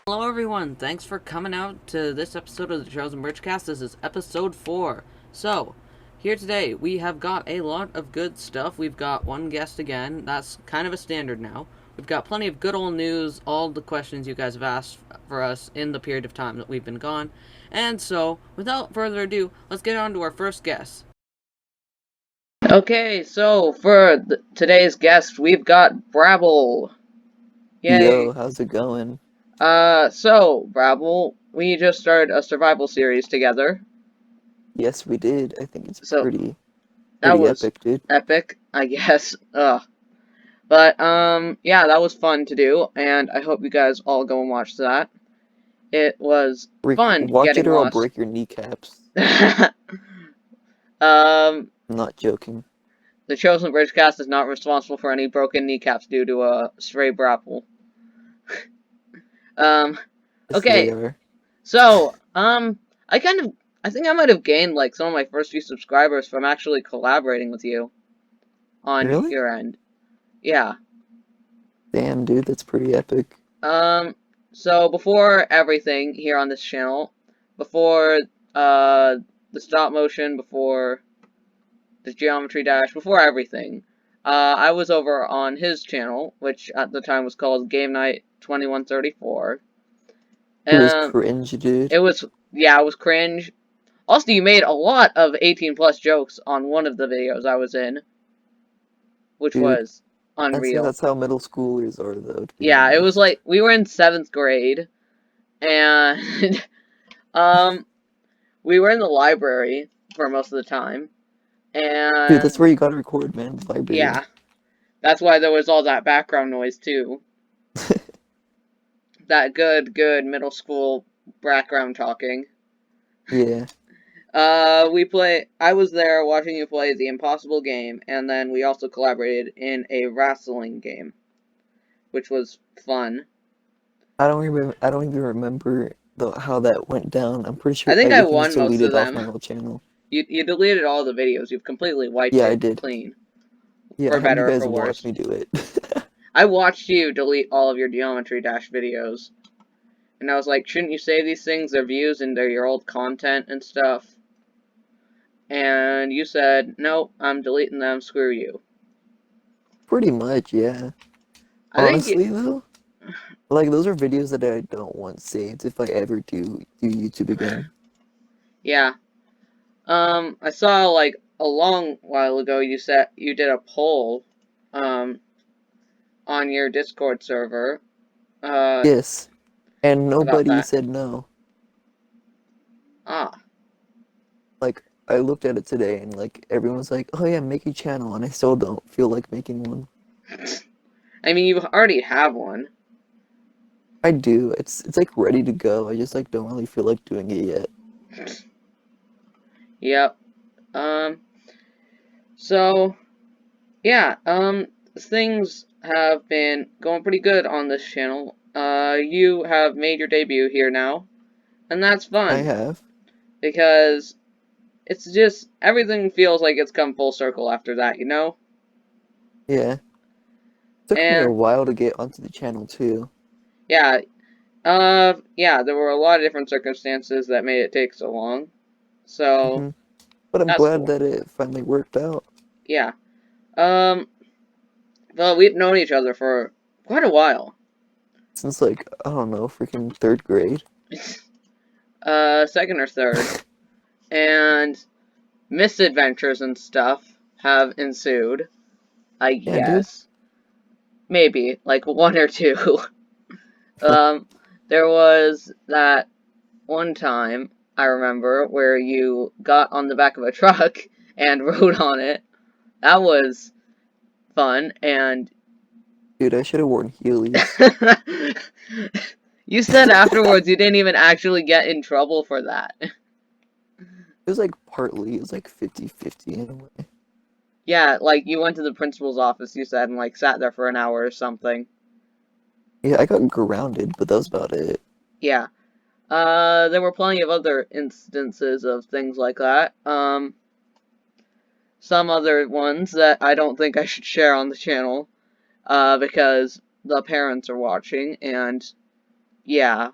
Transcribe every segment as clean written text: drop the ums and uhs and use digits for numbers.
Hello everyone, thanks for coming out to this episode of the Chosenbridgecast. This is episode 4. So, here today we have got a lot of good stuff. We've got one guest again, that's kind of a standard now. We've got plenty of good old news, all the questions you guys have asked for us in the period of time that we've been gone. And so, without further ado, let's get on to our first guest. Okay, so for today's guest, we've got Brabble. Yay. Yo, how's it going? So, Brabble, we just started a survival series together. Yes, we did. I think it's So, pretty that was epic, dude. epic, I guess. But, yeah, that was fun to do, and I hope you guys all go and watch that. It was fun Watch getting it or I'll lost. break your kneecaps. um, I'm not joking. the Chosenbridgecast is not responsible for any broken kneecaps due to a stray Brabble. Um, Yes, they okay, are. so, I think I might have gained, like, some of my first few subscribers from actually collaborating with you on Really? your end. Yeah. Damn, dude, that's pretty epic. Um, so before everything here on this channel, before, the stop motion, before the geometry dash, before everything, I was over on his channel, which at the time was called Game Night 2134. It was And cringe, dude. it was, yeah, it was cringe. Also, you made a lot of 18 plus jokes on one of the videos I was in, which Dude, was I'd say unreal. that's how middle schoolers are, though, to be Yeah, it was honest. like, we were in 7th grade, and, um, we were in the library for most of the time, Dude, that's and, where you gotta record, man, the library. yeah, that's why there was all that background noise, too. That good middle school background talking. Yeah. I was there watching you play the Impossible game, and then we also collaborated in a wrestling game, which was fun. I don't even remember how that went down. I'm pretty I sure think I everything is won most of deleted off them. my old channel. You deleted all the videos. You've completely wiped Yeah, I it did. clean, Yeah, I for had you better or guys for watch worse. me do it. I watched you delete all of your Geometry Dash videos, and I was like, shouldn't you save these things, their views, and their your old content and stuff? And you said, nope, I'm deleting them, screw you. Pretty much, yeah. I think, Honestly, though, like those are videos that I don't want saved if I ever do YouTube again. yeah. I saw, like, a long while ago you said you did a poll, um, on your Discord server, Yes, and about nobody that. said no. Ah. Like I looked at it today and like everyone was like, "Oh yeah, make a channel," and I still don't feel like making one. I mean, you already have one. I do. It's like ready to go. I just like don't really feel like doing it yet. Yep. Um, so, yeah, things have been going pretty good on this channel. You have made your debut here now, and that's I fun, have. because it's just, everything feels like it's come full circle after that, you know? Yeah. Took me a And, while to get onto the channel too. yeah, yeah, there were a lot of different circumstances that made it take so long, so, hmm But I'm that's glad cool. that it finally worked out. Yeah. Um, well, we've known each other for quite a while. Since like, I don't know, freaking third grade. Second or third. And misadventures and stuff have ensued, I Yeah, dude. guess. Maybe, like one or two. um, there was that one time, I remember, where you got on the back of a truck and rode on it. That was fun, and Dude, I should have worn Heelys. you said afterwards you didn't even actually get in trouble for that. It was like partly, it was like 50-50 in a way. Yeah, like you went to the principal's office, you said, and like sat there for an hour or something. Yeah, I got grounded, but that was about it. Yeah. There were plenty of other instances of things like that. Some other ones that I don't think I should share on the channel, because the parents are watching, and Yeah.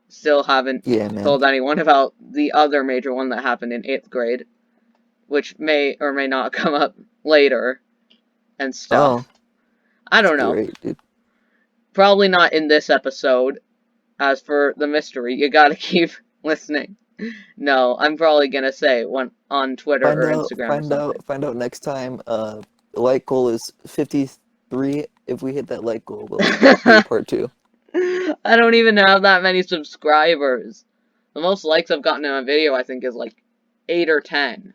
Still haven't Yeah, man. told anyone about the other major one that happened in 8th grade, which may or may not come up later and Oh, stuff. I that's don't know. great, dude. Probably not in this episode. As for the mystery, you gotta keep listening. No, I'm probably gonna say one on Twitter Find or out, Instagram or find out, something. find out next time. The like goal is 53. If we hit that like goal, we'll do a part two. I don't even have that many subscribers. The most likes I've gotten in a video, I think, is like 8 or 10.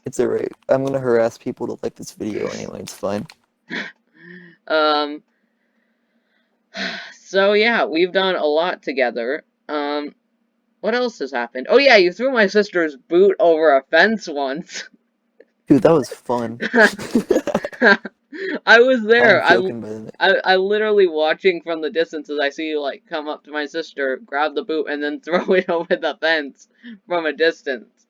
It's alright. I'm gonna harass people to like this video anyway. It's fine. Um, so yeah, we've done a lot together. What else has happened? Oh yeah, you threw my sister's boot over a fence once. Dude, that was fun. I was I'm there. joking, by the way. I literally watching from the distance as I see you like come up to my sister, grab the boot, and then throw it over the fence from a distance.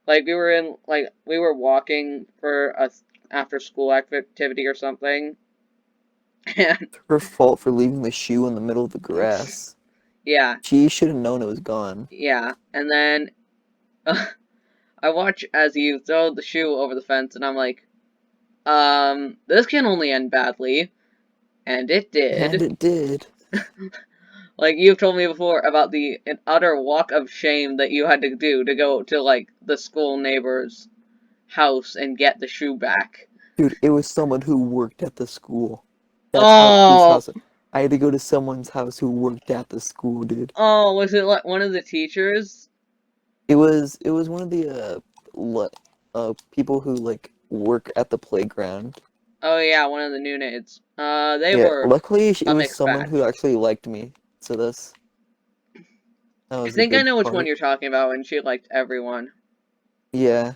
Like we were walking for a after school activity or something, and Her fault for leaving the shoe in the middle of the grass. yeah, She should have known it was gone. yeah, and then I watch as you throw the shoe over the fence, and I'm like, this can only end badly, and it And did. it did. Like, you've told me before about an utter walk of shame that you had to do to go to, like, the school neighbor's house and get the shoe back. Dude, it was someone who worked at the school. That's how whose Oh! house. I had to go to someone's house who worked at the school, dude. Oh, was it, like, one of the teachers? It was one of the people who like work at the playground. Oh, yeah, one of the new nades. They Yeah, were luckily it a was mixed someone who batch. actually liked me. So that I was a think I good know which one part. you're talking about, and she liked everyone. Yeah,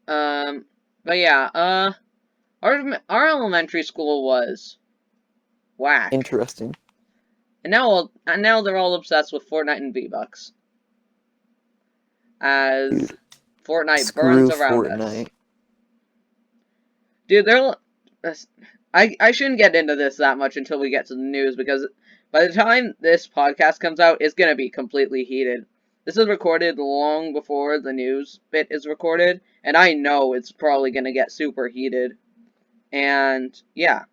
Um, but yeah, our elementary school was whack. interesting. And now they're all obsessed with Fortnite and V-Bucks. As Dude, Fortnite burns screw around us. Fortnite. Dude, I shouldn't get into this that much until we get to the news, because by the time this podcast comes out, it's gonna be completely heated. This is recorded long before the news bit is recorded, and I know it's probably gonna get super heated. And yeah,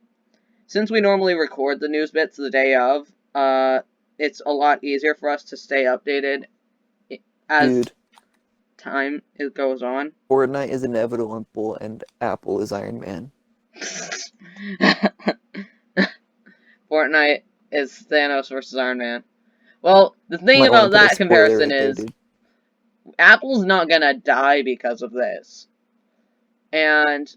since we normally record the news bits the day of, it's a lot easier for us to stay updated as Dude, time it goes on. Fortnite is inevitable and Apple is Iron Man. Fortnite is Thanos versus Iron Man. Well, the thing Might want to about put a that spoiler comparison right there, is dude. Apple's not gonna die because of this. And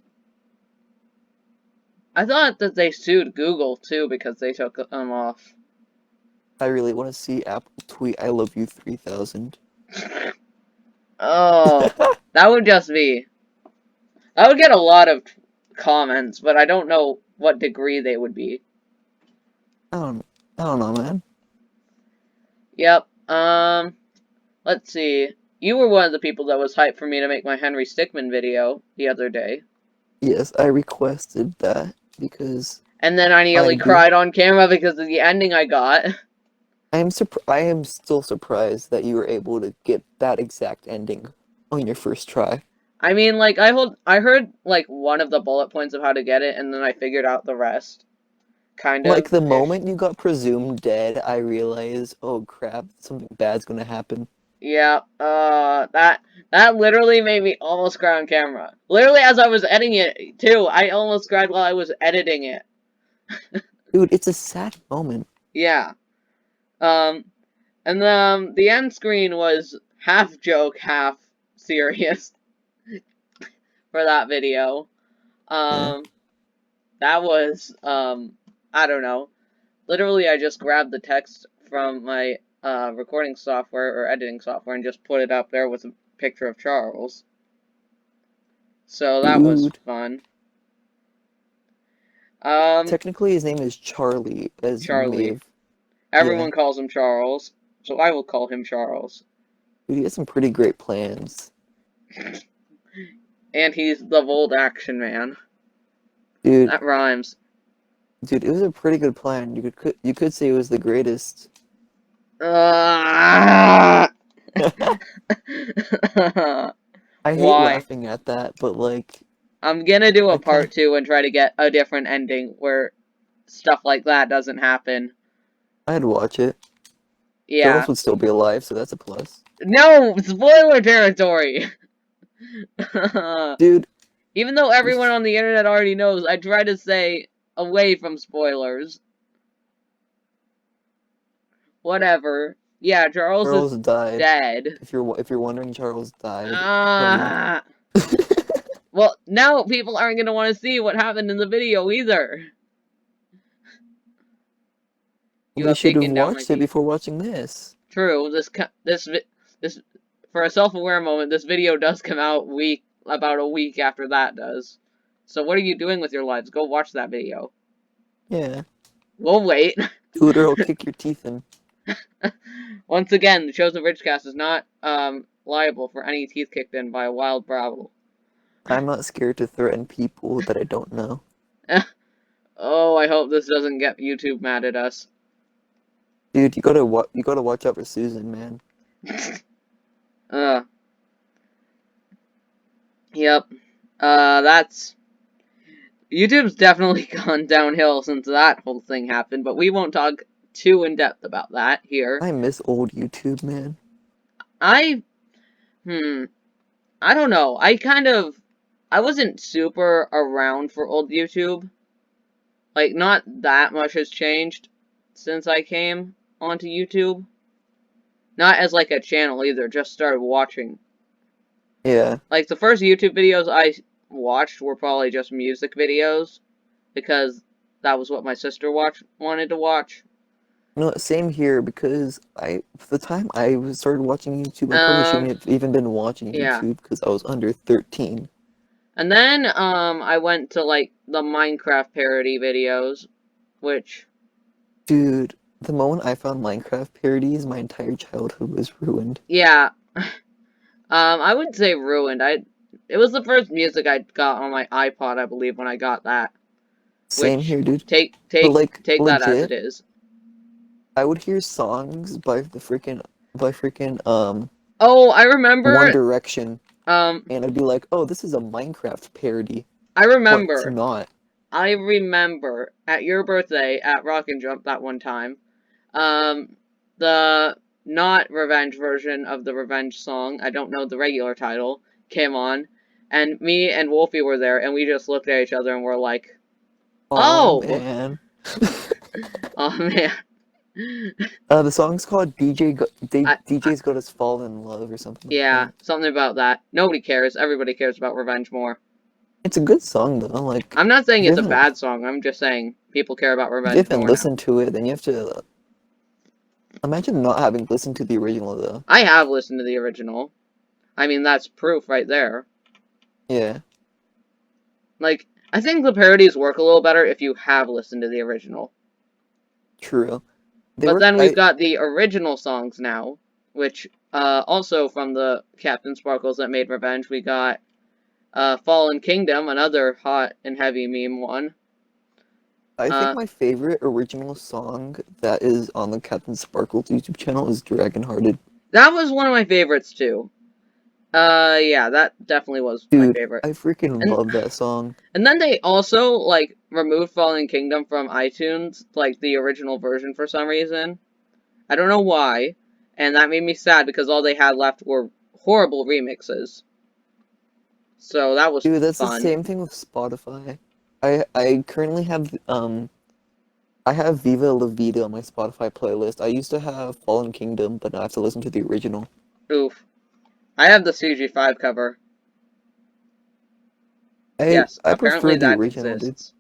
I thought that they sued Google too because they took them off. I really want to see Apple tweet "I love you 3000." Oh, that would just be. I would get a lot of comments, but I don't know what degree they would be. I don't, I don't know, man. Yep. Let's see. You were one of the people that was hyped for me to make my Henry Stickmin video the other day. Yes, I requested that because And then I nearly I do. cried on camera because of the ending I got. I am still surprised that you were able to get that exact ending on your first try. I mean, like, I heard, like, one of the bullet points of how to get it, and then I figured out the rest. Kind Like of the ish. moment you got presumed dead, I realized, oh crap, something bad's gonna happen. Yeah, that literally made me almost cry on camera. Literally, as I was editing it, too, I almost cried while I was editing it. Dude, it's a sad moment. Yeah. Um, and the end screen was half joke, half serious for that video. Yeah. Um, that was, I don't know. Literally, I just grabbed the text from my recording software or editing software and just put it up there with a picture of Charles. So that was Dude. fun. Um, Technically his name is Charlie, as you may Charlie. have. Yeah. Everyone calls him Charles, so I will call him Charles. Dude, he has some pretty great plans. And he's the bold action man. Dude, That rhymes. it was a pretty good plan. You could say it was the greatest Uh, I hate Why? laughing at that, but like I'm gonna do a I kind part 2 and try to get a different ending where stuff like that doesn't happen. I'd watch it. Yeah. Charles would still be alive, so that's a plus. No! Spoiler territory! Dude, Even though everyone on the internet already knows, I try to stay away from spoilers. Whatever. Yeah, Charles is Charles died. dead. If you're wondering, Charles died. Buddy. Ah. Well, now people aren't gonna want to see what happened in the video either. You They have should have taken down my watched it teeth. before watching this. True. This for a self-aware moment, this video does come out about a week after that does. So what are you doing with your lives? Go watch that video. Yeah. We'll wait. Do it or I'll kick your teeth in. Once again, the Chosenbridgecast is not liable for any teeth kicked in by a wild Bravo. I'm not scared to threaten people that I don't know. Oh, I hope this doesn't get YouTube mad at us. Dude, you gotta watch out for Susan, man. Yep. That's... YouTube's definitely gone downhill since that whole thing happened, but we won't talk too in-depth about that here. I miss old YouTube, man. I don't know. I wasn't super around for old YouTube. Like, not that much has changed since I came onto YouTube. Not as, like, a channel either, just started watching. Yeah. Like, the first YouTube videos I watched were probably just music videos, because that was what my sister wanted to watch. No, same here because the time started watching YouTube, I probably shouldn't Um, have even been watching yeah. YouTube because I was under 13. And then, I went to, like, the Minecraft parody videos, which... Dude, the moment I found Minecraft parodies, my entire childhood was ruined. Yeah. I wouldn't say ruined. It was the first music I got on my iPod, I believe, when I got that. Same Which, here, dude. take But like that as it legit, is. I would hear songs by freaking Oh, I One remember, Direction, um, and I'd be like, "Oh, this is a Minecraft parody." I But it's remember, not. I remember at your birthday at Rock and Jump that one time, the not Revenge version of the Revenge song, I don't know the regular title, came on, and me and Wolfy were there, and we just looked at each other and were like, Oh oh! man. Oh man. The song's called I, DJ's Got Us Fall in Love or something like Yeah, that. something about that. Nobody cares. Everybody cares about Revenge more. It's a good song though. Like I'm not saying if you it's a haven't bad song. I'm just saying people care about if you Revenge haven't more now. listened to it, then you have to imagine not having listened to the original though. I have listened to the original. I mean, that's proof right there. Yeah, Like, I think the parodies work a little better if you have listened to the original. true. They But work. then we've got the original songs now, which, also from the Captain Sparkles that made Revenge, we got, Fallen Kingdom, another hot and heavy meme one. I think my favorite original song that is on the Captain Sparkles YouTube channel is Dragon Hearted. That was one of my favorites, too. Yeah, that definitely was my Dude, favorite. I freaking And love that song. and then they also, like, removed Fallen Kingdom from iTunes, like, the original version for some reason. I don't know why. And that made me sad because all they had left were horrible remixes. So that was Dude, that's the fun. same thing with Spotify. I currently have I have Viva La Vida on my Spotify playlist. I used to have Fallen Kingdom, but now I have to listen to the original. Oof. I have the CG5 cover. I Yes, I prefer apparently the that original, dude. exists.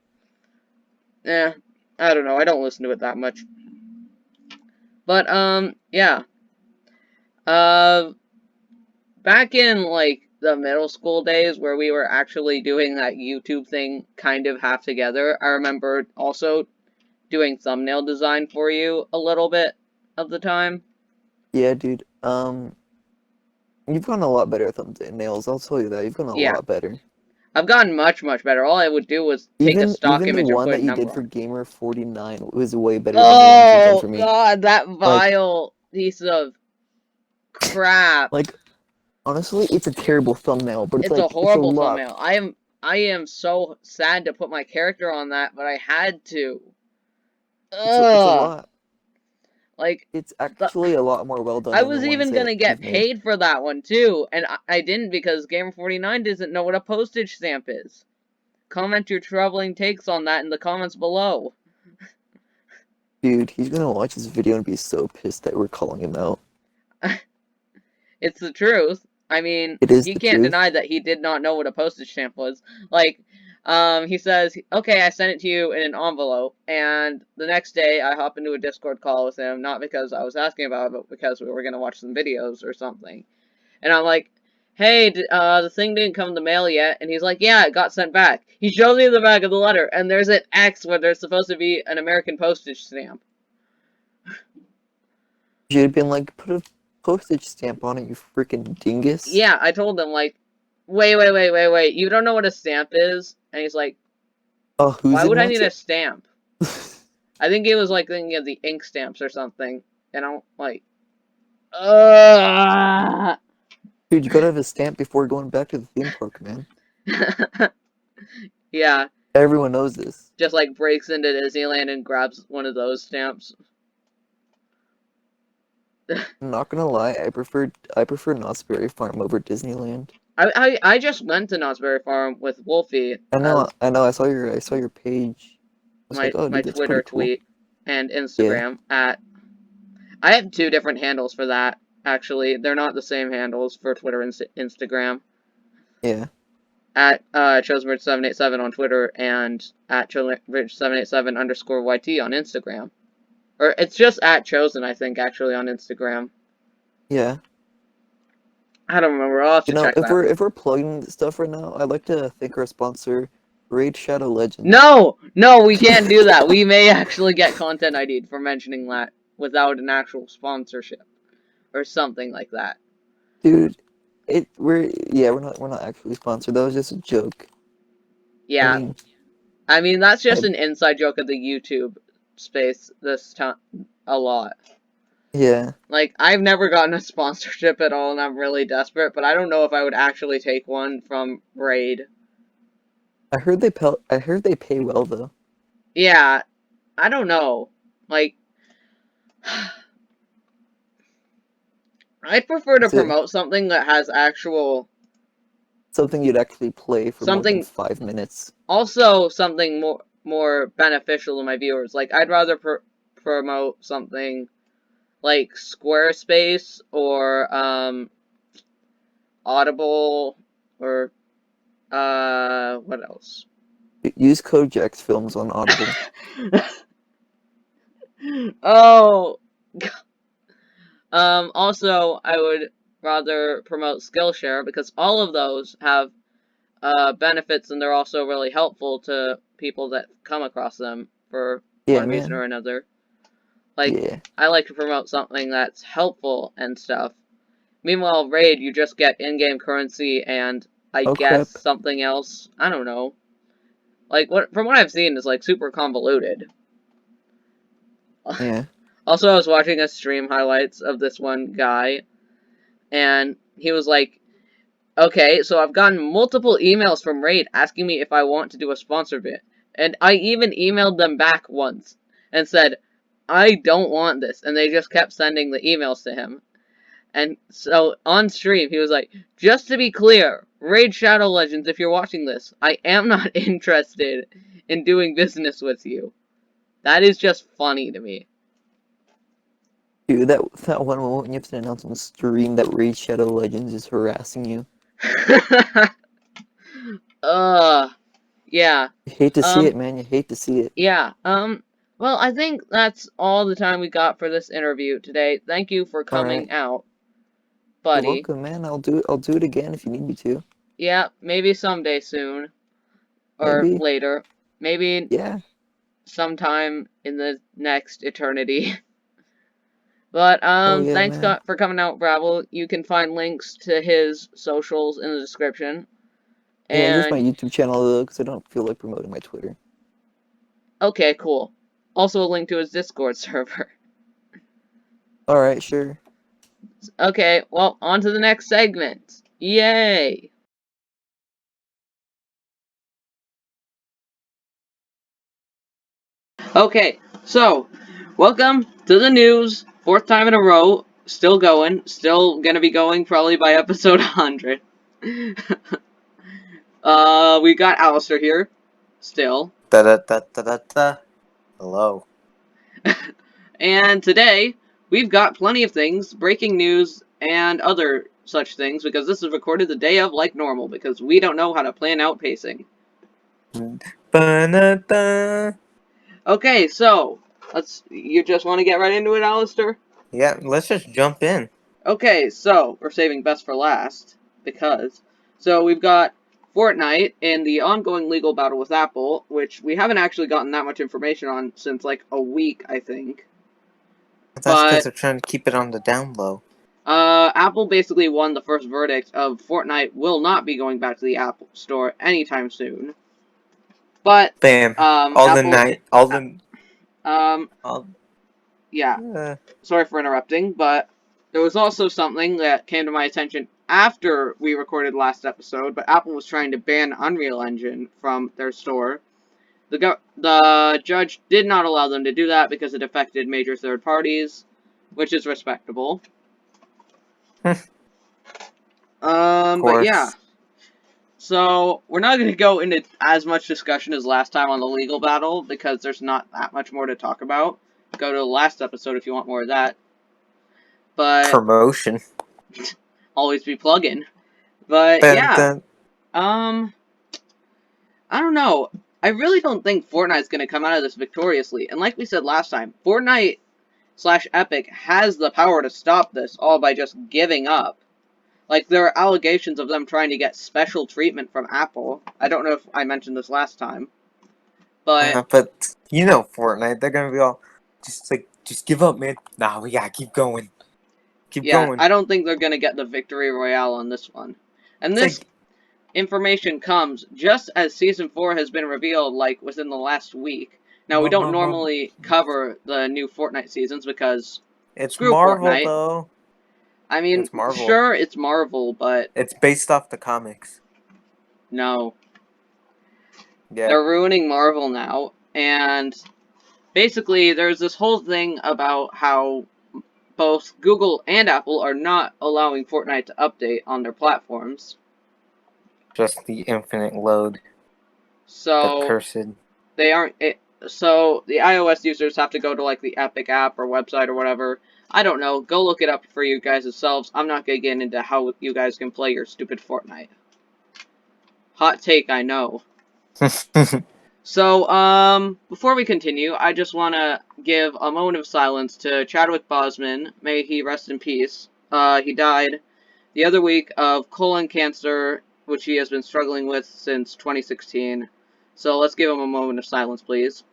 Eh, I don't know. I don't listen to it that much. But, yeah. Uh, Back in, like, the middle school days where we were actually doing that YouTube thing kind of half together, I remember also doing thumbnail design for you a little bit of the time. Yeah, dude. You've gotten a lot better at thumbnails. I'll tell you that. You've gotten a Yeah. lot better. I've gotten much, much better. All I would do was take a stock Even the image and one put that a you number did for on it. Gamer 49 was way better than the ones you've done Oh, for me. God, that Like, vile... piece of crap. Like, honestly, it's a terrible thumbnail, but It's a it's a horrible lot. thumbnail. I am so sad to put my character on that, but I had to. It's a Ugh. lot. Like, It's the, actually a lot more well done I than the was ones even that gonna get you've made. paid for that one too, and I didn't because Gamer49 doesn't know what a postage stamp is. Comment your troubling takes on that in the comments below. Dude, he's gonna watch this video and be so pissed that we're calling him out. It's the truth. I mean, It is he the can't truth. deny that he did not know what a postage stamp was. Like, he says, okay, I sent it to you in an envelope, and the next day I hop into a Discord call with him, not because I was asking about it, but because we were going to watch some videos or something. And I'm like, hey, the thing didn't come in the mail yet, and he's like, yeah, it got sent back. He shows me the back of the letter, and there's an X where there's supposed to be an American postage stamp. You should have been like, put a postage stamp on it, you freaking dingus. Yeah, I told him, like, wait, you don't know what a stamp is? And he's like, Oh, why who's in would I wants need a it? stamp? I think he was, like, thinking of the ink stamps or something. And I'm like, ugh. Dude, you gotta have a stamp before going back to the theme park, man. Yeah, Everyone knows this. just, like, breaks into Disneyland and grabs one of those stamps. I'm not gonna lie, I prefer Knott's Berry Farm over Disneyland. I just went to Knott's Berry Farm with Wolfy as I know, I saw your page. I was like, oh my dude, that's Twitter pretty cool. tweet and Yeah, Instagram at... I have two different handles for that, actually. They're not the same handles for Twitter and Instagram. yeah. At Chosenbridge787 on Twitter and at Chosenbridge787 underscore YT on Instagram. Or it's just at Chosen, I think, actually, on Instagram. Yeah. I don't remember. I'll have You to know, check that. if we're plugging stuff right now, I'd like to thank our sponsor, Raid Shadow Legends. No! No, we can't do that. We may actually get content ID'd for mentioning that without an actual sponsorship. Or something like that. Dude, we're not actually sponsored. That was just a joke. Yeah. I I mean, that's just I an inside joke of the YouTube space this time. A lot. yeah. Like, I've never gotten a sponsorship at all, and I'm really desperate, but I don't know if I would actually take one from Raid. I heard they pay well though. Yeah, I don't know. Like, I'd prefer to Is it promote something that has actual... something you'd actually play for more than Something... 5 minutes? Also, something more beneficial to my viewers. Like, I'd rather promote something like Squarespace or, Audible or, what else? Use code Films on Audible. Oh, also, I would rather promote Skillshare because all of those have benefits and they're also really helpful to people that come across them for Yeah, one reason man. or another. Like, Yeah. I like to promote something that's helpful and stuff. Meanwhile, Raid, you just get in-game currency and I Oh guess crap. something else. I don't know. Like, from what I've seen, is like super convoluted. Yeah. Also, I was watching a stream highlights of this one guy, and he was like, okay, so I've gotten multiple emails from Raid asking me if I want to do a sponsor bit. And I even emailed them back once and said, I don't want this. And they just kept sending the emails to him. And so on stream, he was like, just to be clear, Raid Shadow Legends, if you're watching this, I am not interested in doing business with you. That is just funny to me. Dude, that one moment when you have to announce on stream that Raid Shadow Legends is harassing you. Yeah. You hate to see Um, it, man. You hate to see it. yeah. Well, I think that's all the time we got for this interview today. Thank you for All right. coming out, You're buddy. welcome, man. I'll do it again if you need me to. Yeah, maybe someday soon. Or Maybe. later. Maybe Yeah. sometime in the next eternity. But, Oh yeah, thanks man. for coming out, Brabble. You can find links to his socials in the description. And just my And, YouTube channel though, because I don't feel like promoting my Twitter. okay, cool. Also a link to his Discord server. Alright, sure. Okay, well, on to the next segment. Yay! Okay, so, welcome to the news. 4th time in a row. Still going. Still gonna be going probably by episode 100. We got Alastor here. Still. Da-da-da-da-da-da. Hello. And today, we've got plenty of things, breaking news, and other such things, because this is recorded the day of like normal, because we don't know how to plan out pacing. Ba-da-da. Okay, so, you just want to get right into it, Alastor? Yeah, let's just jump in. Okay, so, we're saving best for last, because, so we've got Fortnite and the ongoing legal battle with Apple, which we haven't actually gotten that much information on since, like, a week, I think. That's because But, they're trying to keep it on the down low. Apple basically won the first verdict of Fortnite will not be going back to the Apple Store anytime soon. But, Bam. Apple, yeah, uh, sorry for interrupting, but there was also something that came to my attention after we recorded last episode, but Apple was trying to ban Unreal Engine from their store. The judge did not allow them to do that because it affected major third parties, which is respectable. of But yeah. course. So, we're not going to go into as much discussion as last time on the legal battle, because there's not that much more to talk about. Go to the last episode if you want more of that. But, Promotion. always be plugging. But, yeah. I don't know. I really don't think Fortnite's going to come out of this victoriously. And like we said last time, Fortnite/Epic has the power to stop this all by just giving up. Like, there are allegations of them trying to get special treatment from Apple. I don't know if I mentioned this last time. But, But you know Fortnite, they're gonna be all just give up, man. Nah, we gotta keep going. Keep yeah, going. I don't think they're going to get the victory royale on this one. And It's this like information comes just as Season 4 has been revealed, like, within the last week. Now, we don't normally cover the new Fortnite seasons because, it's screw Marvel Fortnite. though. I mean, It's Marvel. sure, it's Marvel, but It's based off the comics. no. Yeah. They're ruining Marvel now, and basically there's this whole thing about how both Google and Apple are not allowing Fortnite to update on their platforms. Just the infinite load. The So cursed. they aren't. So the iOS users have to go to like the Epic app or website or whatever. I don't know. Go look it up for you guys yourselves. I'm not gonna get into how you guys can play your stupid Fortnite. Hot take, I know. So, before we continue, I just want to give a moment of silence to Chadwick Boseman. May he rest in peace. He died the other week of colon cancer, which he has been struggling with since 2016. So let's give him a moment of silence, please.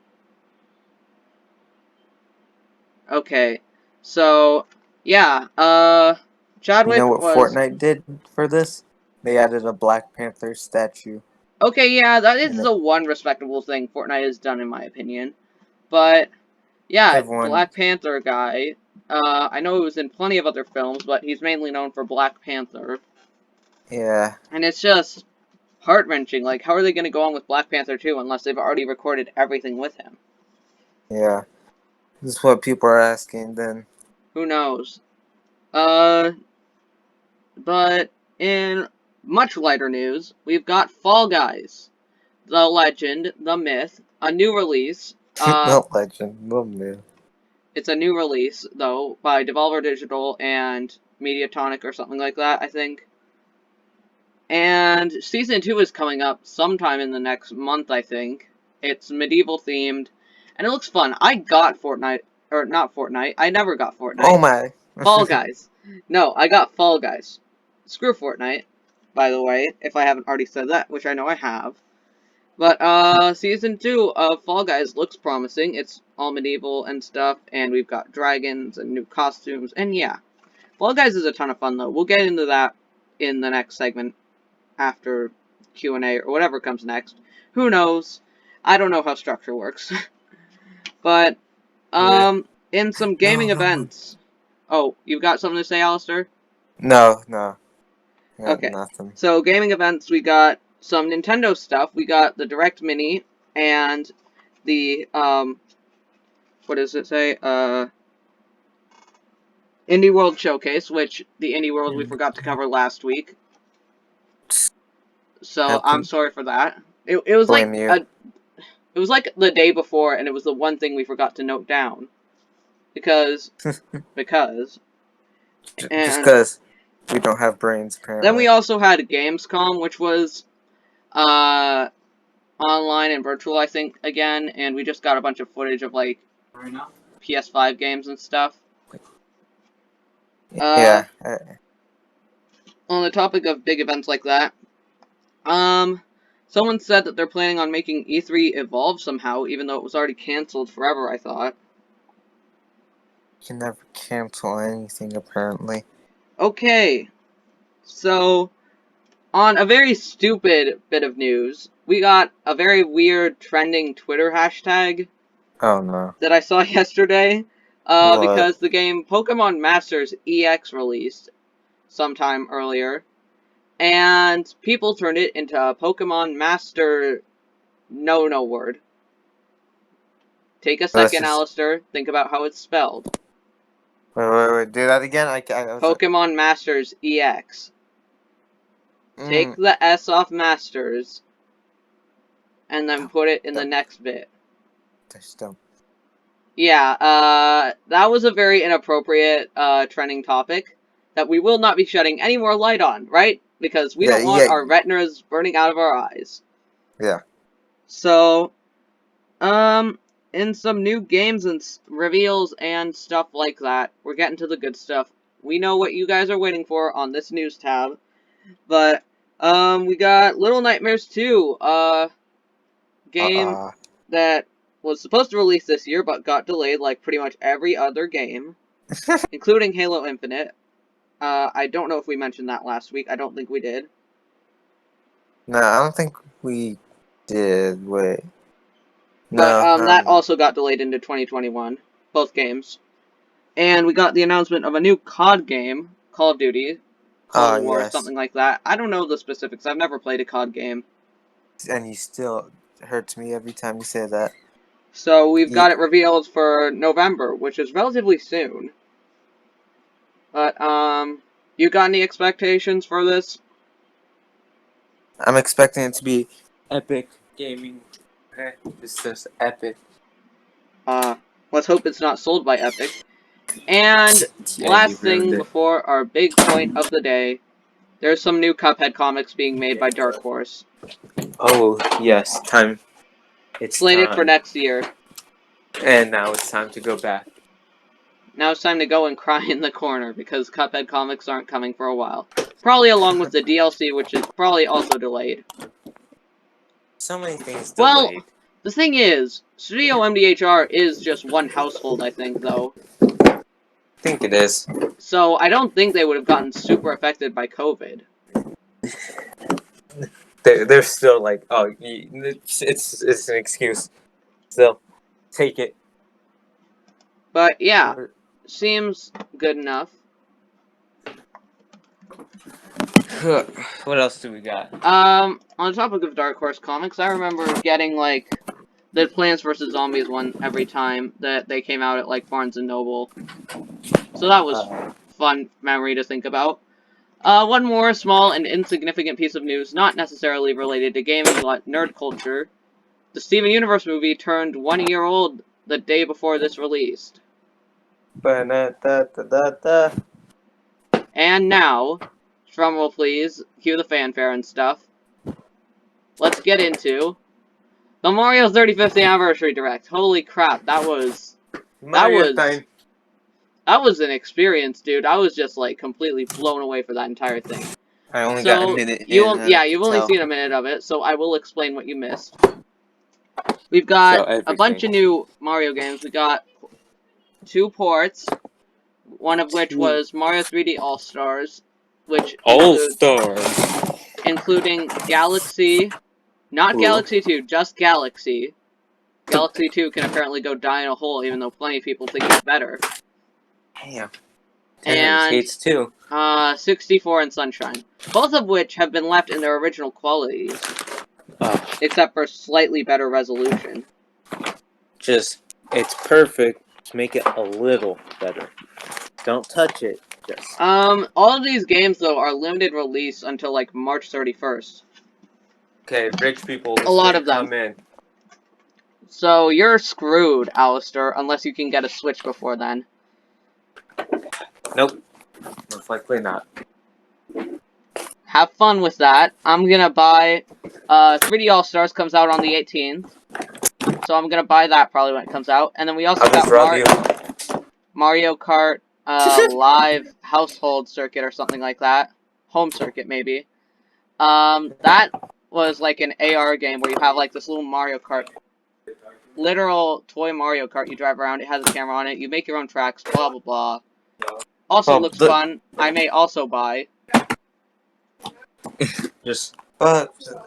Okay. So, yeah, You know Chadwick what was... Fortnite did for this? They added a Black Panther statue. Okay, yeah, that is And the one respectable thing Fortnite has done, in my opinion. But, yeah, everyone, Black Panther guy. I know he was in plenty of other films, but he's mainly known for Black Panther. yeah, And it's just heart-wrenching. Like, how are they going to go on with Black Panther 2 unless they've already recorded everything with him? yeah. This is what people are asking then. Who knows? But in much lighter news, we've got Fall Guys. The legend, the myth, a new release. No legend, no myth. It's a new release, though, by Devolver Digital and Mediatonic or something like that, I think. And Season 2 is coming up sometime in the next month, I think. It's medieval-themed, and it looks fun. I got Fortnite, or not Fortnite, I never got Fortnite. Oh my. Fall Guys. No, I got Fall Guys. Screw Fortnite, by the way, if I haven't already said that, which I know I have. But, Season 2 of Fall Guys looks promising. It's all medieval and stuff, and we've got dragons and new costumes, and yeah. Fall Guys is a ton of fun, though. We'll get into that in the next segment after Q&A or whatever comes next. Who knows? I don't know how structure works. But, Yeah. in some gaming events, Oh, you've got something to say, Alastor? No. I got Okay. nothing. So, gaming events, we got some Nintendo stuff. We got the Direct Mini and the, what does it say? Indie World Showcase, which the Indie World we forgot to cover last week. So, I'm sorry for that. It was like Blame you. it was like the day before, and it was the one thing we forgot to note down. Because. Just And because we don't have brains, apparently. then we also had Gamescom, which was, online and virtual, I think, again, and we just got a bunch of footage of, like, PS5 games and stuff. Yeah. On the topic of big events like that, someone said that they're planning on making E3 evolve somehow, even though it was already cancelled forever, I thought. You can never cancel anything, apparently. Okay, so, on a very stupid bit of news, we got a very weird trending Twitter hashtag Oh no. that I saw yesterday, What? because the game Pokemon Masters EX released sometime earlier, and people turned it into a Pokemon Master no word. Take a second, Alastor. Think about how it's spelled. Wait. Do that again? Pokemon Masters EX. Take Mm, the S off Masters, and then put it in the next bit. that's dumb. Yeah, that was a very inappropriate, trending topic that we will not be shedding any more light on, right? Because we don't want our retinas burning out of our eyes. Yeah. So, in some new games and reveals and stuff like that, we're getting to the good stuff. We know what you guys are waiting for on this news tab, but, we got Little Nightmares 2, game that was supposed to release this year, but got delayed like pretty much every other game, including Halo Infinite. I don't know if we mentioned that last week. I don't think we did. No, I don't think we did. Wait. But No. that also got delayed into 2021. Both games. And we got the announcement of a new COD game, Call of Duty, Cold War, Yes. something like that. I don't know the specifics. I've never played a COD game. And you still hurts me every time you say that. So we've got it revealed for November, which is relatively soon. But, you got any expectations for this? I'm expecting it to be epic gaming. It's just epic. Let's hope it's not sold by Epic. And last thing before our big point of the day, there's some new Cuphead comics being made by Dark Horse. Oh, yes, time. It's slated for next year. And now it's time to go back. Now it's time to go and cry in the corner, because Cuphead comics aren't coming for a while. Probably along with the DLC, which is probably also delayed. So many things delayed. Well, the thing is, Studio MDHR is just one household, I think, though. I think it is. So I don't think they would have gotten super affected by COVID. They're still like, oh, it's an excuse. Still, take it. But yeah, seems good enough. What else do we got? On the topic of Dark Horse comics, I remember getting, like, the Plants vs. Zombies one every time that they came out at, like, Barnes & Noble. So that was fun memory to think about. One more small and insignificant piece of news, not necessarily related to gaming, but nerd culture. The Steven Universe movie turned 1 year old the day before this released. And now, drumroll please, cue the fanfare and stuff. Let's get into the Mario 35th Anniversary Direct. Holy crap, that was an experience, dude. I was just, like, completely blown away for that entire thing. I only got a minute. You've only seen a minute of it, so I will explain what you missed. We've got a bunch of new Mario games. We got 2 ports, one of which was Mario 3D All-Stars, which including Galaxy, not Galaxy 2, just Galaxy. Galaxy 2 can apparently go die in a hole, even though plenty of people think it's better. Damn. and Skates 2. 64 and Sunshine. Both of which have been left in their original qualities, except for slightly better resolution. It's perfect. Just make it a little better. Don't touch it. Just. All of these games, though, are limited release until, like, March 31st. Okay, rich people, A lot of them. come in. So, you're screwed, Alastor, unless you can get a Switch before then. Nope. Most likely not. Have fun with that. I'm gonna buy, 3D All-Stars comes out on the 18th. So I'm gonna buy that probably when it comes out. And then we also I'll just rub you. Mario Kart, live household circuit or something like that. Home circuit, maybe. That was like an AR game where you have like this little Mario Kart. Literal toy Mario Kart you drive around. It has a camera on it. You make your own tracks, blah, blah, blah. Also Well, looks fun. I may also buy. Just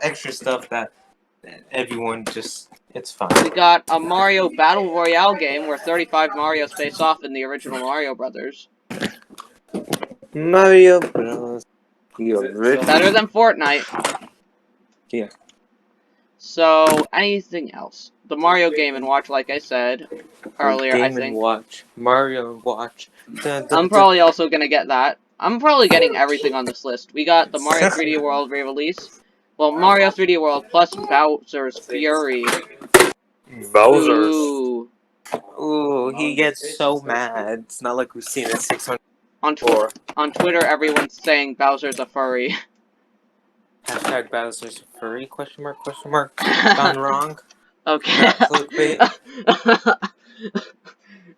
extra stuff that everyone it's fine. We got a Mario Battle Royale game where 35 Marios face off in the original Mario Brothers. Mario Bros. Better than Fortnite. Yeah. So, anything else? The Mario Game & Watch, like I said earlier, I Game think. and Watch. Mario Watch. I'm probably also gonna get that. I'm probably getting everything on this list. We got the Mario 3D World re-release. Well, Mario 3D World plus Bowser's Fury. Bowser's. Ooh. Ooh, he gets so mad. It's not like we've seen it 600. On Twitter, everyone's saying Bowser's a furry. Hashtag Bowser's furry? Question mark? Gone wrong? Okay. Not clickbait?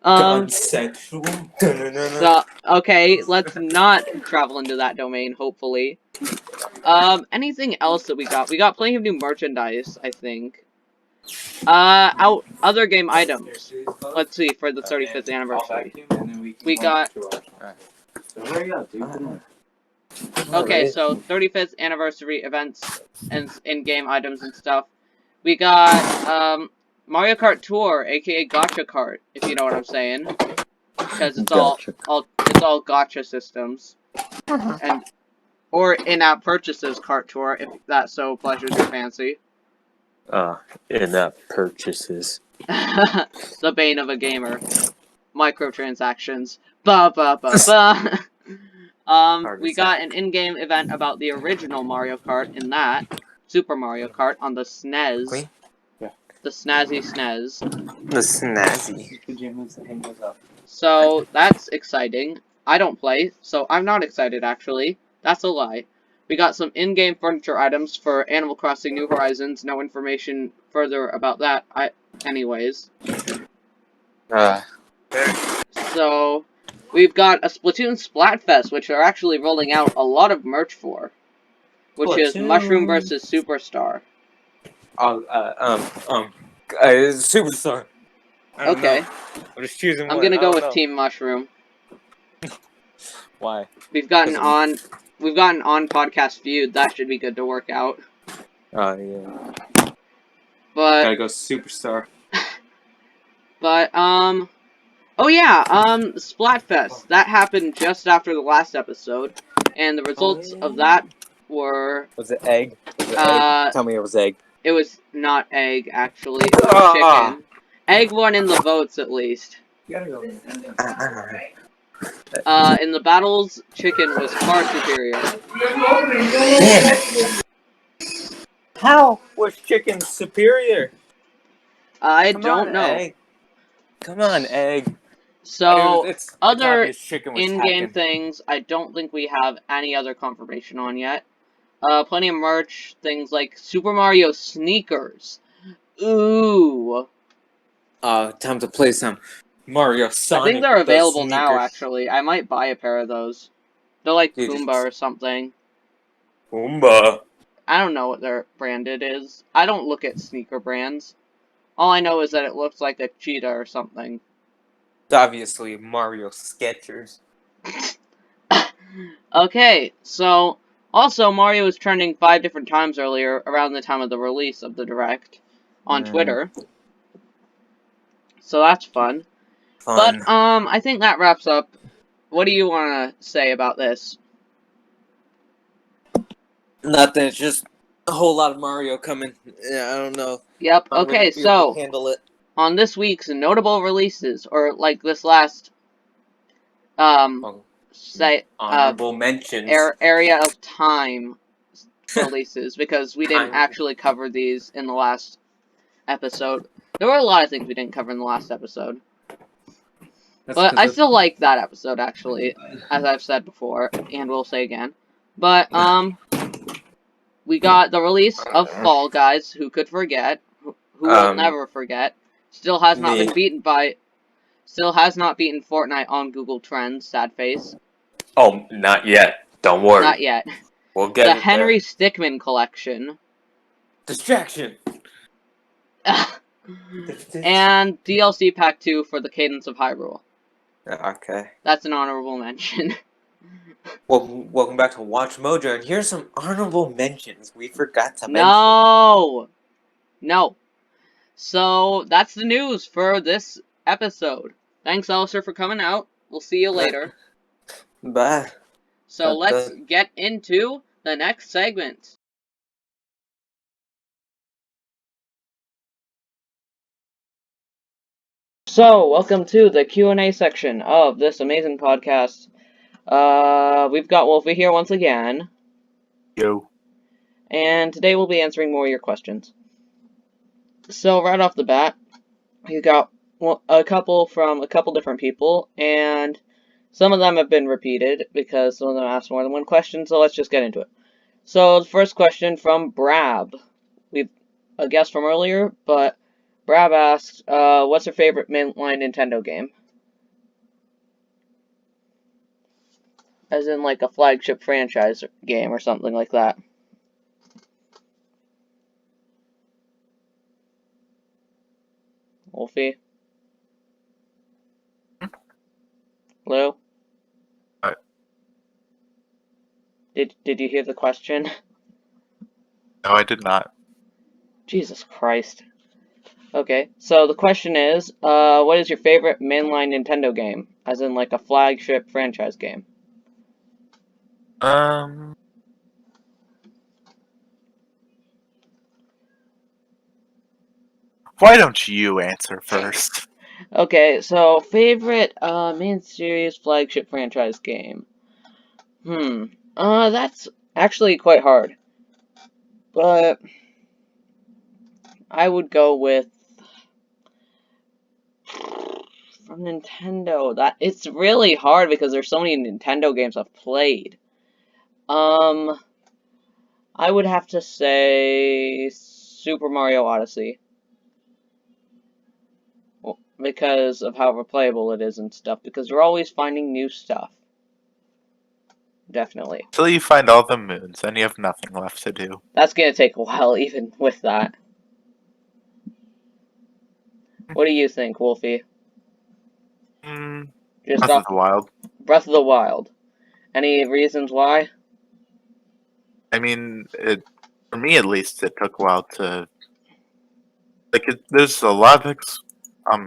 Gone sexual? So, okay, let's not travel into that domain, hopefully. Anything else that we got? We got plenty of new merchandise, I think. Other game items. Let's see, for the 35th anniversary. We got... Okay, so 35th anniversary events and in-game items and stuff. We got, Mario Kart Tour, aka Gacha Kart, if you know what I'm saying. Because it's all gacha systems. And or in-app purchases Kart Tour, if that so pleasures your fancy. In-app purchases. The bane of a gamer. Microtransactions. Ba ba ba ba. We got an in-game event about the original Mario Kart in that. Super Mario Kart on the SNES. Yeah. The snazzy SNES. The snazzy. So, that's exciting. I don't play, so I'm not excited, actually. That's a lie. We got some in-game furniture items for Animal Crossing New Horizons. No information further about that, anyways. So, we've got a Splatoon Splatfest, which are actually rolling out a lot of merch for. Which is Mushroom vs. Superstar. Superstar. Okay. I'm just choosing I'm gonna go with Team Mushroom. Why? We've gotten on podcast feud. That should be good to work out. Oh, yeah. But Gotta go Superstar. But oh yeah, Splatfest. That happened just after the last episode, and the results of that were Was it egg? Egg? Tell me it was egg. It was not egg, actually. It was chicken. Egg won in the votes, at least. You gotta go. In the battles, chicken was far superior. How was chicken superior? I don't know. Egg. Come on, egg. So, It's other obvious chicken was in-game hacking. things, I don't think we have any other confirmation on yet. Plenty of merch, things like Super Mario sneakers. Ooh. Time to play some Mario Sonic. I think they're with those available now, sneakers. actually. I might buy a pair of those. They're like Pumbaa or something. Pumbaa. I don't know what their branded is. I don't look at sneaker brands. All I know is that it looks like a cheetah or something. It's obviously Mario Skechers. Okay, so... Also, Mario was trending 5 different times earlier, around the time of the release of the Direct, on Twitter. So that's fun. But, I think that wraps up what do you want to say about this? Nothing. It's just a whole lot of Mario coming. Yeah, I don't know. Yep. I'm Okay, gonna be able so to handle it. on this week's notable releases, or like this last say Honorable mentions. area of time releases, because we didn't Time. actually cover these in the last episode. There were a lot of things we didn't cover in the last episode. That's But 'cause I of- still like that episode, actually, as I've said before, and will say again. But, we got the release of Fall Guys, who could forget, who will never forget. Still has not me. been beaten by, still has not beaten Fortnite on Google Trends, sad face. Oh, not yet. Don't worry. Not yet. We'll get The it Henry there. Stickmin collection. Distraction. And DLC Pack 2 for the Cadence of Hyrule. Okay. That's an honorable mention. Welcome back to Watch Mojo, and here's some honorable mentions we forgot to mention. No! No. So, that's the news for this episode. Thanks, Alastor, for coming out. We'll see you later. Bye. So, let's get into the next segment. So, welcome to the Q&A section of this amazing podcast. We've got Wolfy here once again. Yo. And today we'll be answering more of your questions. So, right off the bat, you got a couple from a couple different people, and some of them have been repeated because some of them asked more than one question, so let's just get into it. So, the first question from Brab. We've a guest from earlier, but Brab asked, what's your favorite mainline Nintendo game? As in, like, a flagship franchise game or something like that. Wolfie? Lou? What? Did you hear the question? No, I did not. Jesus Christ. Okay, so the question is, what is your favorite mainline Nintendo game? As in, like, a flagship franchise game. Why don't you answer first? Okay, so favorite, main series flagship franchise game. That's actually quite hard. But I would go with from Nintendo. It's really hard because there's so many Nintendo games I've played. I would have to say Super Mario Odyssey. Well, because of how replayable it is and stuff. Because you're always finding new stuff. Definitely. Till you find all the moons, then you have nothing left to do. That's gonna take a while, even with that. What do you think, Wolfie? Just Breath of the Wild. Breath of the Wild. Any reasons why? I mean, for me at least, it took a while to... there's a lot of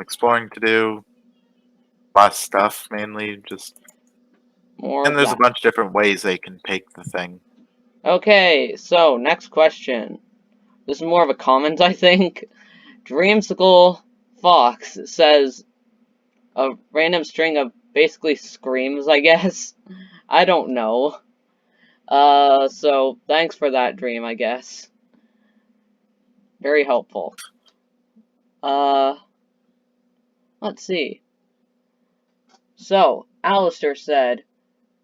exploring to do. A lot of stuff, mainly, just... More And of there's a that. bunch of different ways they can take the thing. Okay, so next question. This is more of a comment, I think. Dreamsicle Fox says a random string of basically screams, I guess. I don't know. So thanks for that dream, I guess. Very helpful. Let's see. So, Alastor said,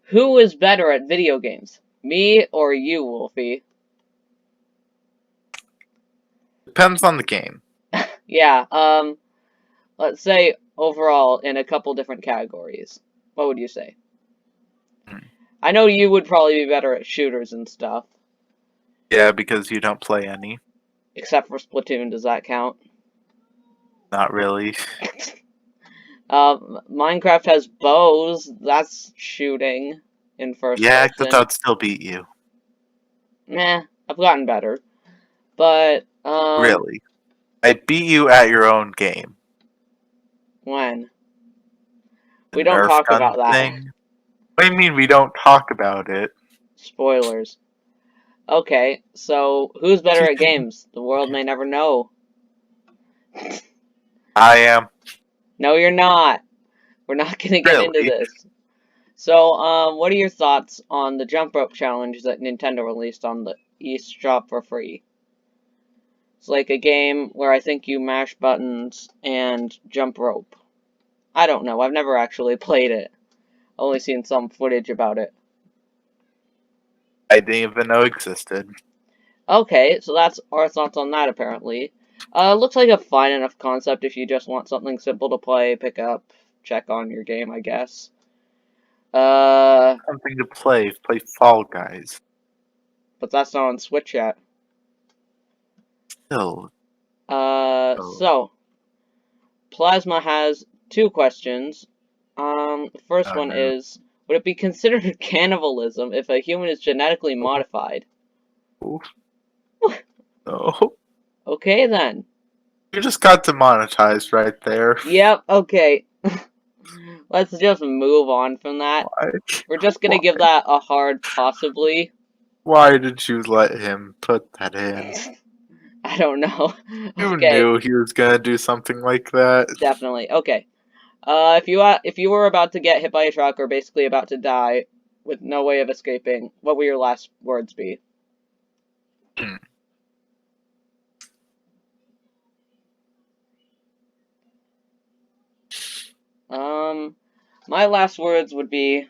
who is better at video games? Me or you, Wolfie? Depends on the game. Yeah, let's say overall in a couple different categories. What would you say? I know you would probably be better at shooters and stuff. Yeah, because you don't play any. Except for Splatoon, does that count? Not really. Minecraft has bows. That's shooting in first Yeah, person. except I'd still beat you. Nah, I've gotten better. But, Really. I beat you at your own game. when? The We don't Nerf talk gun about that. thing. What do you mean we don't talk about it? Spoilers. Okay, so who's better at games? The world may never know. I am. No, you're not. We're not gonna get into Really? this. So, what are your thoughts on the jump rope challenge that Nintendo released on the eShop for free? It's like a game where I think you mash buttons and jump rope. I don't know. I've never actually played it. Only seen some footage about it. I didn't even know existed. Okay, so that's our thoughts on that, apparently. Looks like a fine enough concept if you just want something simple to play, pick up, check on your game, I guess. Something to play. Play Fall Guys. But that's not on Switch yet. Still. So, Plasma has two questions. The first Oh one no. is, would it be considered cannibalism if a human is genetically modified? Oof. No. Okay, then. You just got demonetized right there. Yep, okay. Let's just move on from that. Why? We're just gonna give that a hard possibly. Why did you let him put that in? I don't know. You Okay, knew he was gonna do something like that. definitely. Okay. If you were about to get hit by a truck or basically about to die with no way of escaping, what will your last words be? Hmm. My last words would be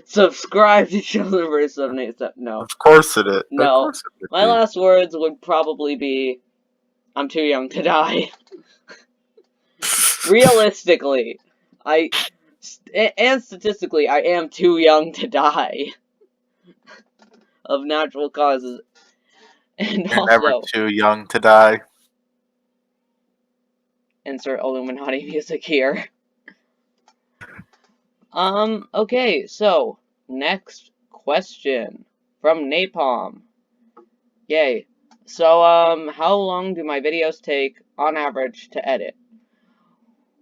subscribe to Chosenbridgecast. No, Of course it is. Of no. course it would My be. last words would probably be, I'm too young to die. Realistically, and statistically, I am too young to die of natural causes. And You're never also, too young to die. insert Illuminati music here. Okay, so, next question from Napalm. Yay. So, how long do my videos take, on average, to edit?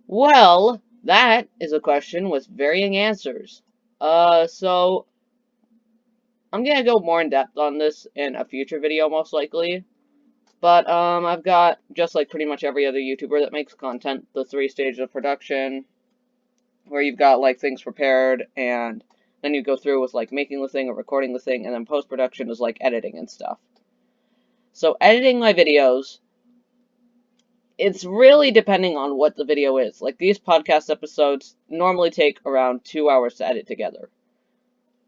Well, that is a question with varying answers. So, I'm gonna go more in depth on this in a future video, most likely. But, I've got, just like pretty much every other YouTuber that makes content, the 3 stages of production, where you've got, like, things prepared, and then you go through with, like, making the thing or recording the thing, and then post-production is, like, editing and stuff. So, editing my videos, it's really depending on what the video is. Like, these podcast episodes normally take around 2 hours to edit together.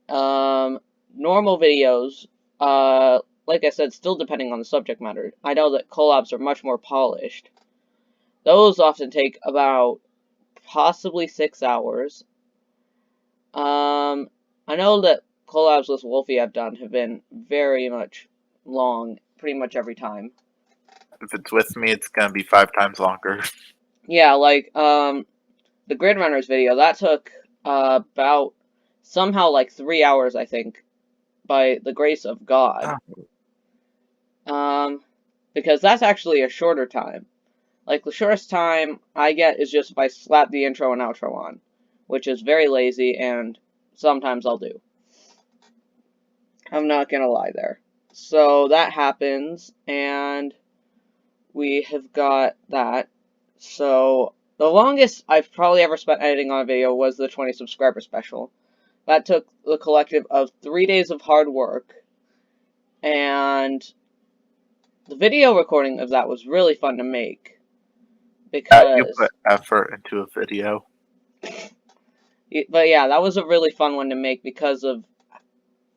Normal videos, like I said, still depending on the subject matter. I know that collabs are much more polished. Those often take about possibly 6 hours. I know that collabs with Wolfy I've done have been very much long, pretty much every time. If it's with me, it's gonna be 5 times longer. Yeah, like, the Grid Runners video, that took, about, somehow, like, 3 hours, I think, by the grace of God. Because that's actually a shorter time. Like, the shortest time I get is just if I slap the intro and outro on, which is very lazy, and sometimes I'll do. I'm not gonna lie there. So, that happens, and we have got that. So, the longest I've probably ever spent editing on a video was the 20 subscriber special. That took the collective of 3 days of hard work, and the video recording of that was really fun to make. You Because, put effort into a video. but yeah, that was a really fun one to make because of,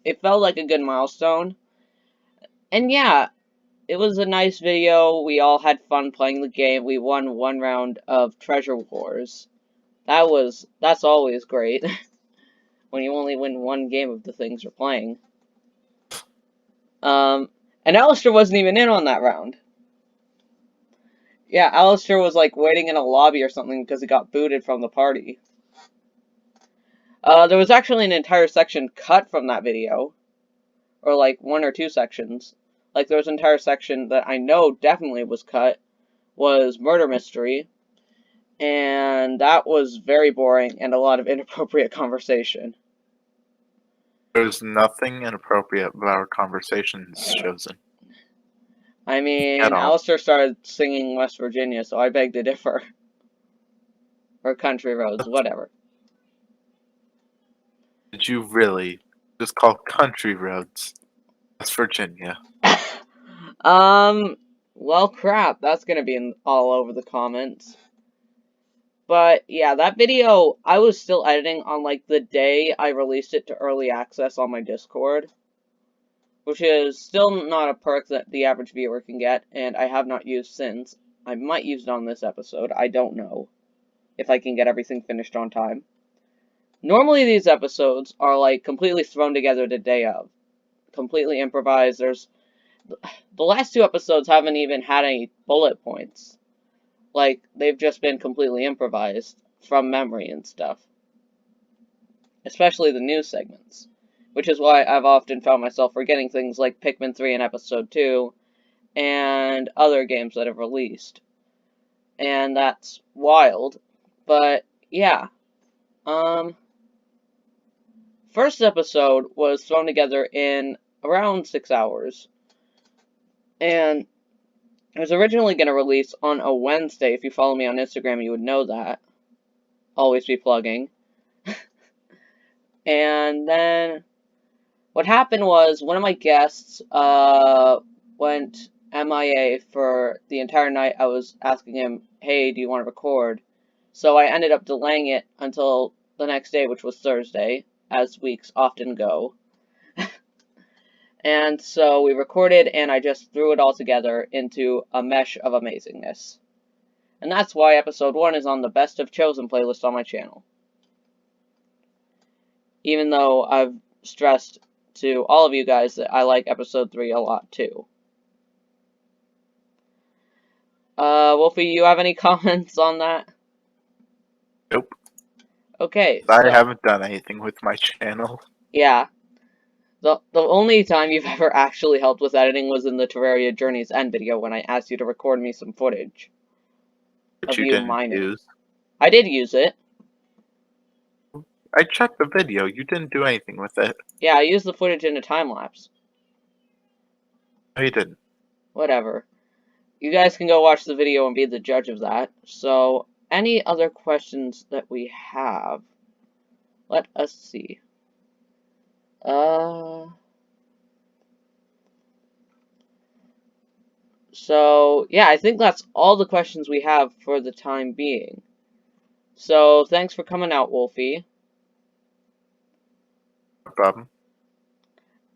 it felt like a good milestone. And yeah, it was a nice video, we all had fun playing the game, we won 1 round of Treasure Wars. That's always great, when you only win 1 game of the things you're playing. And Alastor wasn't even in on that round. Yeah, Alastor was, like, waiting in a lobby or something because he got booted from the party. There was actually an entire section cut from that video. Or, like, 1 or 2 sections. Like, there was an entire section that I know definitely was cut, was Murder Mystery. And that was very boring and a lot of inappropriate conversation. There's nothing inappropriate about our conversations, Chosen. I mean, At all. Alastor started singing West Virginia, so I beg to differ. Or Country Roads, whatever. Did you really just call country roads West Virginia? Well, crap. That's gonna be all over the comments. But, yeah, that video, I was still editing on, like, the day I released it to early access on my Discord. Which is still not a perk that the average viewer can get, and I have not used since. I might use it on this episode. I don't know if I can get everything finished on time. Normally these episodes are, like, completely thrown together the day of. Completely improvised. The last 2 episodes haven't even had any bullet points. Like, they've just been completely improvised from memory and stuff. Especially the news segments. Which is why I've often found myself forgetting things like Pikmin 3 in episode 2, and other games that have released. And that's wild. But, yeah. First episode was thrown together in around 6 hours. And it was originally going to release on a Wednesday. If you follow me on Instagram, you would know that. Always be plugging. And then what happened was one of my guests went MIA for the entire night. I was asking him, hey, do you want to record? So I ended up delaying it until the next day, which was Thursday, as weeks often go. And so we recorded, and I just threw it all together into a mesh of amazingness. And that's why episode 1 is on the Best of Chosen playlist on my channel. Even though I've stressed to all of you guys that I like episode 3 a lot too. Wolfy, you have any comments on that? Nope. Okay, I so, haven't done anything with my channel. yeah. The only time you've ever actually helped with editing was in the Terraria Journey's End video when I asked you to record me some footage. Which Of you you didn't mining. use. I did use it. I checked the video. You didn't do anything with it. Yeah, I used the footage in a time-lapse. No, you didn't. Whatever. You guys can go watch the video and be the judge of that. So, any other questions that we have? Let us see. So, yeah, I think that's all the questions we have for the time being. So, thanks for coming out, Wolfy. No problem.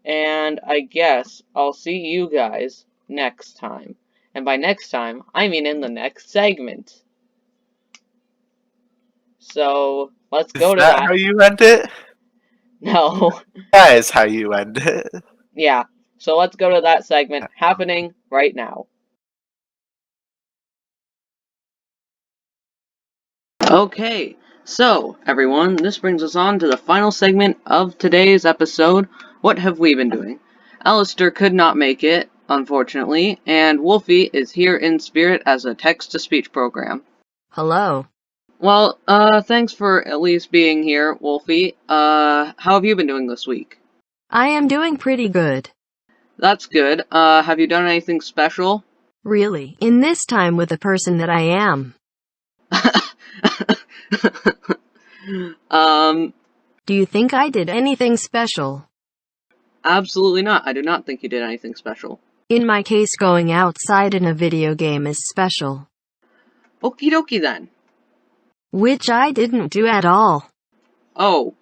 And I guess I'll see you guys next time. And by next time, I mean in the next segment. So, let's go to Is that that. how you end it? No. That is how you end it. Yeah. So let's go to that segment happening right now. Okay, so everyone, this brings us on to the final segment of today's episode. What have we been doing? Alastor could not make it, unfortunately, and Wolfy is here in spirit as a text-to-speech program. Hello. Well, thanks for at least being here, Wolfy. How have you been doing this week? I am doing pretty good. That's good. Have you done anything special? Really, in this time with the person that I am. Do you think I did anything special? Absolutely not. I do not think you did anything special. In my case, going outside in a video game is special. Okie dokie then. Which I didn't do at all. Oh.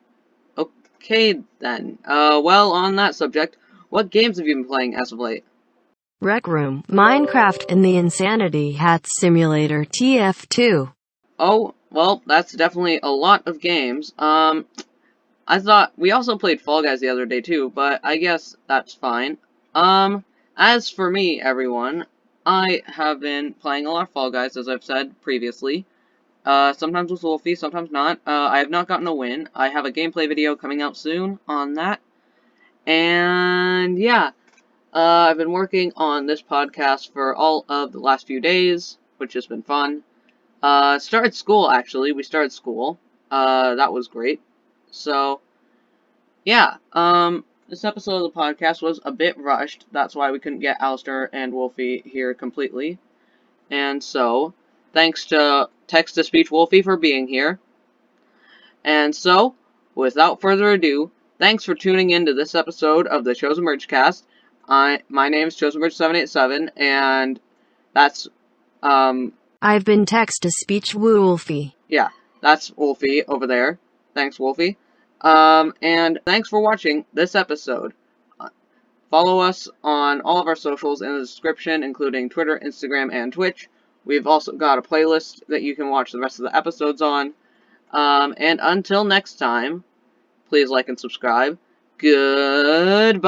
Okay then. Well, on that subject, what games have you been playing as of late? Rec Room, Minecraft, and the Insanity Hat Simulator TF2. Oh, well, that's definitely a lot of games. I thought we also played Fall Guys the other day too, but I guess that's fine. As for me, everyone, I have been playing a lot of Fall Guys, as I've said previously. Sometimes with Wolfy, sometimes not. I have not gotten a win. I have a gameplay video coming out soon on that. And yeah, I've been working on this podcast for all of the last few days, which has been fun. Started school, actually. We started school. That was great. So, yeah, this episode of the podcast was a bit rushed. That's why we couldn't get Alastor and Wolfy here completely. And so, thanks to text-to-speech Wolfy for being here. And so, without further ado, thanks for tuning in to this episode of the Chosenbridgecast. My name is Chosenbridge787, and that's, I've been text to speech Wolfy. yeah, that's Wolfy over there. Thanks, Wolfy. And thanks for watching this episode. Follow us on all of our socials in the description, including Twitter, Instagram, and Twitch. We've also got a playlist that you can watch the rest of the episodes on. And until next time, please like and subscribe. Goodbye!